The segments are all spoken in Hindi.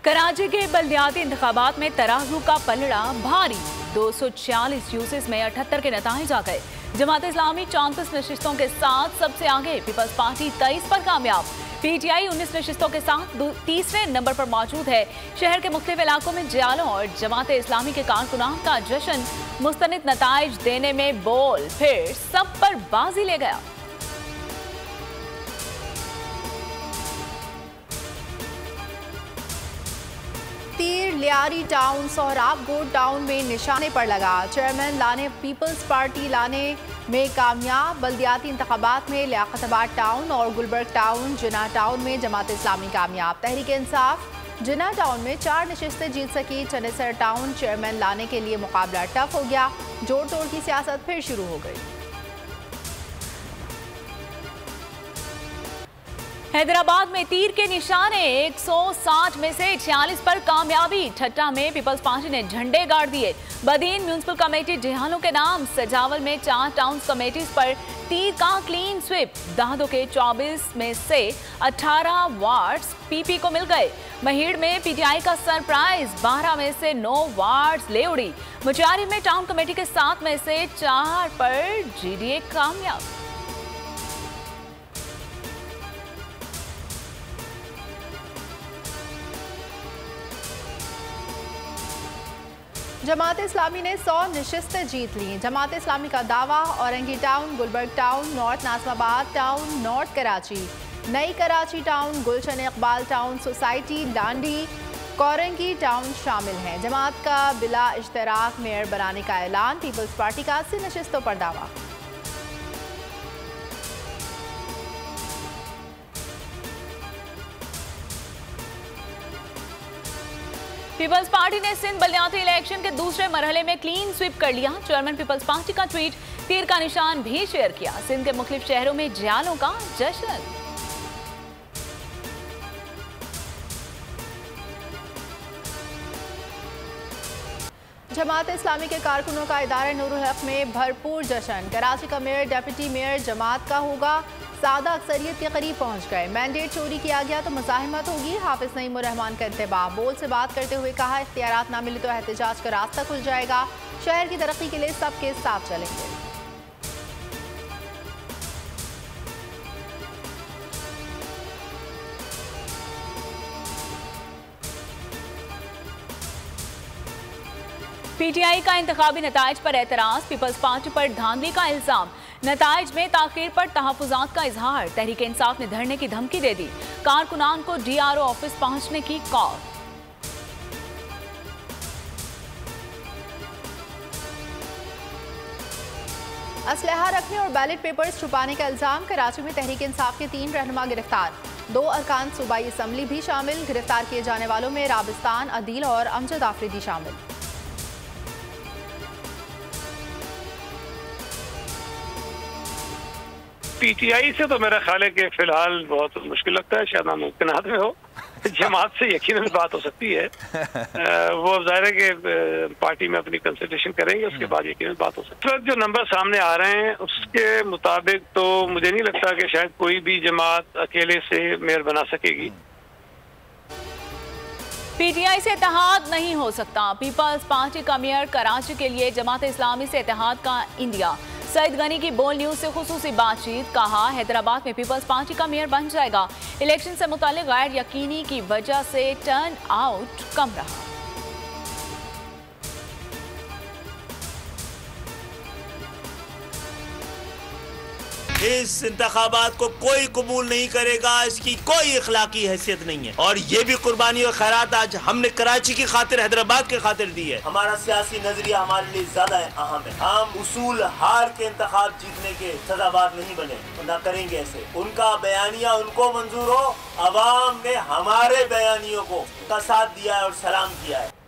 कराची के बल्दियाती इंतखाबात में तराजू का पलड़ा भारी। 246 यूसेस में 78 के नताइज आ गए। जमात इस्लामी 34 नशिस्तों के साथ सबसे आगे, पीपल्स पार्टी 23 पर कामयाब। पीटीआई 19 नशिस्तों के साथ तीसरे नंबर पर मौजूद है। शहर के मुख्तलिफ इलाकों में जियालों और जमात इस्लामी के कारकुनान का जश्न मुस्तनिद नताइज देने में बोल फिर सब पर बाजी ले गया। तीर लियारी टाउन सोहराब गोड टाउन में निशाने पर लगा। चेयरमैन लाने पीपल्स पार्टी लाने में कामयाब। बल्दियाती इंतखाबात में लियाकताबाद टाउन और गुलबर्ग टाउन, जिन्ना टाउन में जमात इस्लामी कामयाब। तहरीक इंसाफ जिन्ना टाउन में 4 नशिस्तें जीत सकी। चनेसर टाउन चेयरमैन लाने के लिए मुकाबला टफ हो गया। जोड़ तोड़ की सियासत फिर शुरू हो गई। हैदराबाद में तीर के निशाने 160 में से 46 पर कामयाबी। ठट्टा में पीपल्स पार्टी ने झंडे गाड़ दिए। बदीन म्यूनिसिपल कमेटी जिहालों के नाम। सजावल में 4 टाउन कमेटीज पर तीर का क्लीन स्विप। दाहदो के 24 में से 18 वार्ड्स पीपी को मिल गए। महीड़ में पीटीआई का सरप्राइज, 12 में से 9 वार्ड्स ले उड़ी। मुचारी में टाउन कमेटी के 7 में से 4 पर जीडीए कामयाब। जमात इस्लामी ने 100 नशिस्तें जीत ली। जमात इस्लामी का दावा, Orangi town, Gulberg town, north Nazimabad town, north Karachi, Nai Karachi town, Gulshan Iqbal town, society, Landhi, Korangi town शामिल हैं। जमात का बिला इश्तराक मेयर बनाने का ऐलान। पीपल्स पार्टी का 80 नशिस्तों पर दावा। पीपल्स पार्टी ने सिंध बल्दियाती इलेक्शन के दूसरे मरहले में क्लीन स्वीप कर लिया। चेयरमैन पीपल्स पार्टी का ट्वीट तीर का निशान भी शेयर किया। सिंध के मुख्तलिफ शहरों में जियालों का जश्न। जमात इस्लामी के कारकुनों का इदारा नूरुल हक में भरपूर जश्न। कराची का मेयर डिप्टी मेयर जमात का होगा। सादा अक्सरियत के करीब पहुंच गए। मैंडेट चोरी किया गया तो मुज़ाहिमत होगी। हाफिज नईम उर रहमान का इंतबाह। बोल से बात करते हुए कहा, इख्तियारात ना मिले तो एहतजाज का रास्ता खुल जाएगा। शहर की तरक्की के लिए सबके साथ चलेंगे। पीटीआई का इंतखाबी नताइज पर एतराज। पीपल्स पार्टी पर धांधली का इल्जाम। नताइज में ताखीर पर तहफ़्फ़ुज़ात का इजहार। तहरीक इंसाफ ने धरने की धमकी दे दी। कारकुनान को डीआरओ ऑफिस पहुंचने की कॉल। असलहा रखने और बैलेट पेपर्स छुपाने का इल्जाम। कराची में तहरीक इंसाफ के 3 रहनुमा गिरफ्तार। 2 अरकान सूबाई असम्बली भी शामिल। गिरफ्तार किए जाने वालों में राबिस्तान अदील और अमजद आफरीदी शामिल। पीटीआई से तो मेरा ख्याल है कि फिलहाल बहुत मुश्किल लगता है, शायद नामुमकिन में हो। जमात से यकीनन बात हो सकती है। वो जाहिर है कि पार्टी में अपनी कंसल्टेशन करेंगे, उसके बाद यकीनन बात हो सकती है। जो नंबर सामने आ रहे हैं उसके मुताबिक तो मुझे नहीं लगता कि शायद कोई भी जमात अकेले से मेयर बना सकेगी। पीटीआई से इत्तेहाद नहीं हो सकता। पीपल्स पार्टी का मेयर कराची के लिए जमात इस्लामी से इत्तेहाद का इंदिया। सईद गनी की बोल न्यूज से खुसूसी बातचीत। कहा, हैदराबाद में पीपल्स पार्टी का मेयर बन जाएगा। इलेक्शन से मुतालिक गैर यकीनी की वजह से टर्न आउट कम रहा। इस इंतखाबात को कोई कबूल नहीं करेगा। इसकी कोई इखलाकी हैसियत नहीं है। और ये भी कुर्बानी और खैरात आज हमने कराची की खातिर, हैदराबाद की खातिर दी है। हमारा सियासी नजरिया हमारे लिए ज्यादा अहम है। हम उसूल हार के इंतखाब जीतने के सजाबार नहीं बने, तो ना करेंगे ऐसे। उनका बयानिया उनको मंजूर हो। अवाम ने हमारे बयानियों को का साथ दिया है और सलाम किया है।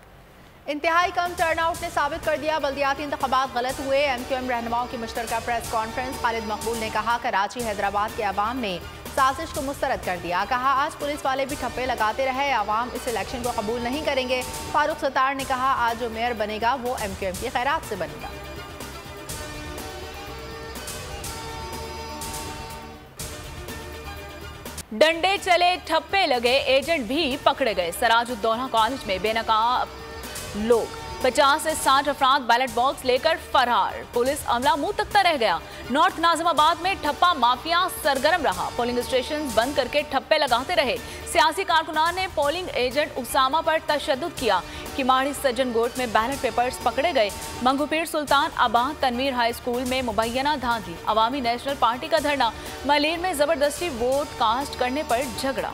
इंतहाई कम टर्नआउट ने साबित कर दिया बल्दियाती इंतखाबात गलत हुए। एमक्यूएम रहनुमाओं की मुश्तरका प्रेस कॉन्फ्रेंस। खालिद मकबूल ने कहा, कराची हैदराबाद के अवाम ने साजिश को मुस्तरद कर दिया। कहा, आज पुलिस वाले भी ठप्पे लगाते रहे, अवाम इस इलेक्शन को कबूल नहीं करेंगे। फारूक सत्तार ने कहा, आज जो मेयर बनेगा वो एमक्यूएम की खैरात से बनेगा। डंडे चले, ठप्पे लगे, एजेंट भी पकड़े गए। सराजुद्दौला कॉलेज में बेनकाब लोग 50 से 60 अफराद बैलेट बॉक्स लेकर फरार। पुलिस अमला मुंह तकता रह गया। नॉर्थ नाजिमाबाद में ठप्पा माफिया सरगर्म रहा। पोलिंग स्टेशन बंद करके ठप्पे लगाते रहे। सियासी कारकुनान ने पोलिंग एजेंट उसामा पर तशद्दुद किया। किमाड़ी सज्जन गोट में बैलेट पेपर्स पकड़े गए। मंगूपीर सुल्तान आबाद तनवीर हाई स्कूल में मुबैना धांधली। अवामी नेशनल पार्टी का धरना। मलीर में जबरदस्ती वोट कास्ट करने पर झगड़ा।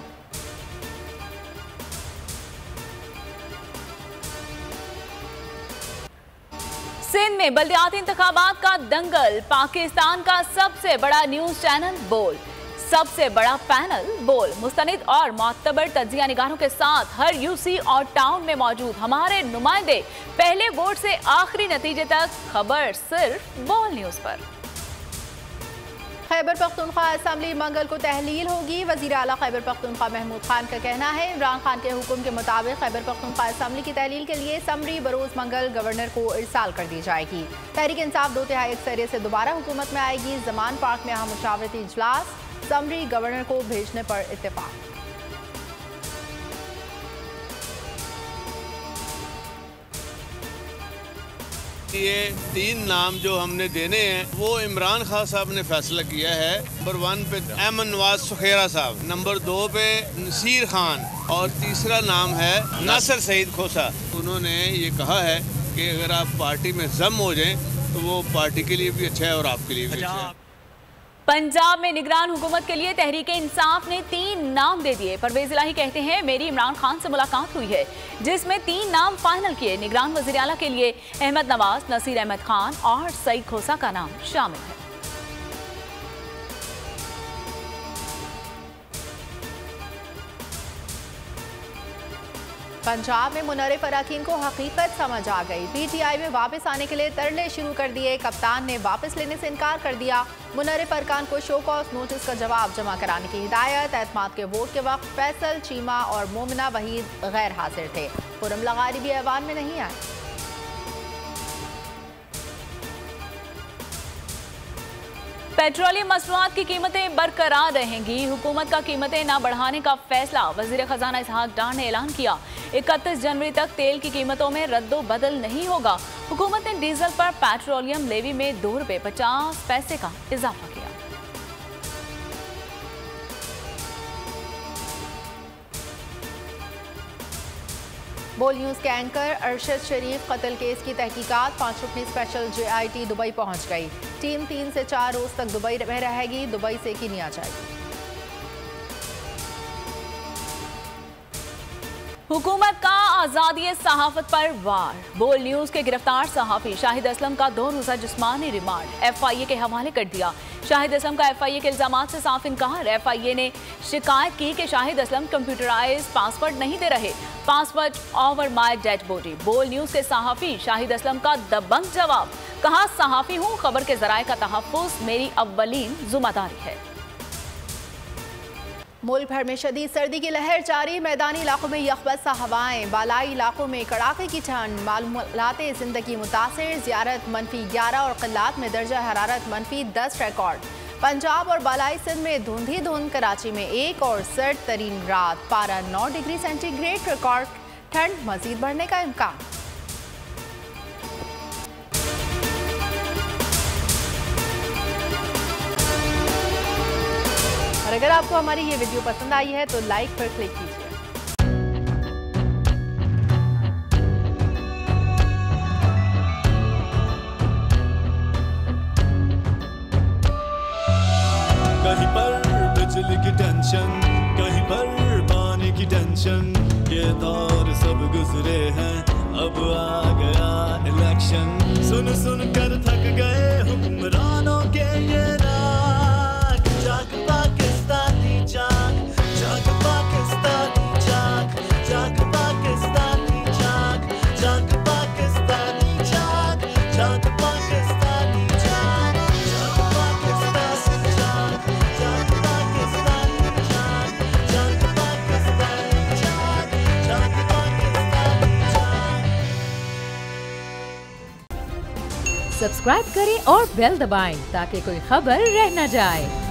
सिंध में बल्दियाती इंतखाबात का दंगल। पाकिस्तान का सबसे बड़ा न्यूज चैनल बोल, सबसे बड़ा पैनल बोल, मुस्तनिद और मोतबर तज्जिया निगारों के साथ हर यूसी और टाउन में मौजूद हमारे नुमाइंदे। पहले वोट से आखिरी नतीजे तक खबर सिर्फ बोल न्यूज पर। खैबर पख्तूनख्वा असम्बली मंगल को तहलील होगी। वज़ीर आला खैबर पख्तूनख्वा महमूद खान का कहना है इमरान खान के हुक्म के मुताबिक खैबर पख्तूनख्वा असम्बली की तहलील के लिए समरी बरोज मंगल गवर्नर को इरसाल कर दी जाएगी। तहरीक इंसाफ 2/3 अक्सरियत से दोबारा हुकूमत में आएगी। जमान पार्क में अहम मुशावरती इजलास। समरी गवर्नर को भेजने पर इत्तेफाक। ये 3 नाम जो हमने देने हैं वो इमरान खान साहब ने फैसला किया है। नंबर 1 पे अहमद नवाज सुखेरा साहब, नंबर 2 पे नसीर खान और तीसरा नाम है नासिर सईद खोसा। उन्होंने ये कहा है कि अगर आप पार्टी में जम हो जाएं तो वो पार्टी के लिए भी अच्छा है और आपके लिए भी अच्छा है। पंजाब में निगरान हुकूमत के लिए तहरीक इंसाफ ने 3 नाम दे दिए। परवेज इलाही कहते हैं मेरी इमरान खान से मुलाकात हुई है जिसमें 3 नाम फाइनल किए। निगरान वज़ीर आला के लिए अहमद नवाज, नसीर अहमद खान और सईद खोसा का नाम शामिल है। पंजाब में मुनर्रिफ अरकान को हकीकत समझ आ गई। पीटीआई में वापस आने के लिए तरले शुरू कर दिए। कप्तान ने वापस लेने से इनकार कर दिया। मुनर्रिफ अरकान को शो कॉज नोटिस का जवाब जमा कराने की हिदायत। एतमाद के वोट के वक्त फैसल चीमा और मोमिना वहीद गैर हाजिर थे। खुर्रम लगारी भी ऐवान में नहीं आए। पेट्रोलियम मसनूआत की कीमतें बरकरार रहेंगी। हुकूमत का कीमतें न बढ़ाने का फैसला। वज़ीर खजाना इसहाक डार ने ऐलान किया 31 जनवरी तक तेल की कीमतों में रद्दो बदल नहीं होगा। हुकूमत ने डीजल पर पेट्रोलियम लेवी में 2 रुपये 50 पैसे का इजाफा किया। बोल न्यूज़ के एंकर अरशद शरीफ कत्ल केस की तहकीकात। 5 रुकनी स्पेशल JIT दुबई पहुंच गई। टीम 3 से 4 रोज तक दुबई में रहेगी। दुबई से कीनिया जाएगी। हुकूमत का आज़ादी सहाफत पर वार। बोल न्यूज के गिरफ्तार सहाफी शाहिद असलम का 2 रोज़ा जिस्मानी रिमांड FIA के हवाले कर दिया। शाहिद असलम का FIA के इल्जामात से साफ इनकार। FIA ने शिकायत की कि शाहिद असलम कंप्यूटराइज पासवर्ड नहीं दे रहे। Password over my dead body. बोल न्यूज के सहाफी शाहिद असलम का दबंग जवाब। कहा सहाफी हूँ, खबर के जराये का तहफ़्फ़ुज़ मेरी अव्वलीन जिम्मेदारी है। मुल्क भर में शदीद सर्दी की लहर जारी। मैदानी इलाकों में यखबसा हवाएं, बालाई इलाकों में कड़ाके की ठंड। मालूमाते ज़िंदगी मुतासिर। ज़ियारत -11 और क़िल्लात में दर्जा हरारत -10 रिकॉर्ड। पंजाब और बालाई सिंध में धुंध ही धुंध। कराची में 1 और सर्द तरीन रात। पारा 9 डिग्री सेंटीग्रेड रिकॉर्ड। ठंड मजीद बढ़ने का इम्कान। और अगर आपको हमारी ये वीडियो पसंद आई है तो लाइक पर क्लिक कीजिए। कहीं पर बिजली की टेंशन, कहीं पर पानी की टेंशन। ये दौर सब गुजरे हैं, अब आ गया इलेक्शन। सुन सुन कर थक गए हुक्मरानों के ये राग। जाग पाकिस्तानी जाग, जाग पाकिस्तानी जाग, जाग पाकिस्तानी जाग, जाग पाकिस्तानी जाग, जाग पाकिस्तानी जाग, जाग पाकिस्तानी जाग, जाग पाकिस्तानी जाग, जाग पाकिस्तानी जाग, जाग पाकिस्तानी जाग। सब्सक्राइब करें और बेल दबाएं ताकि कोई खबर रह न जाए।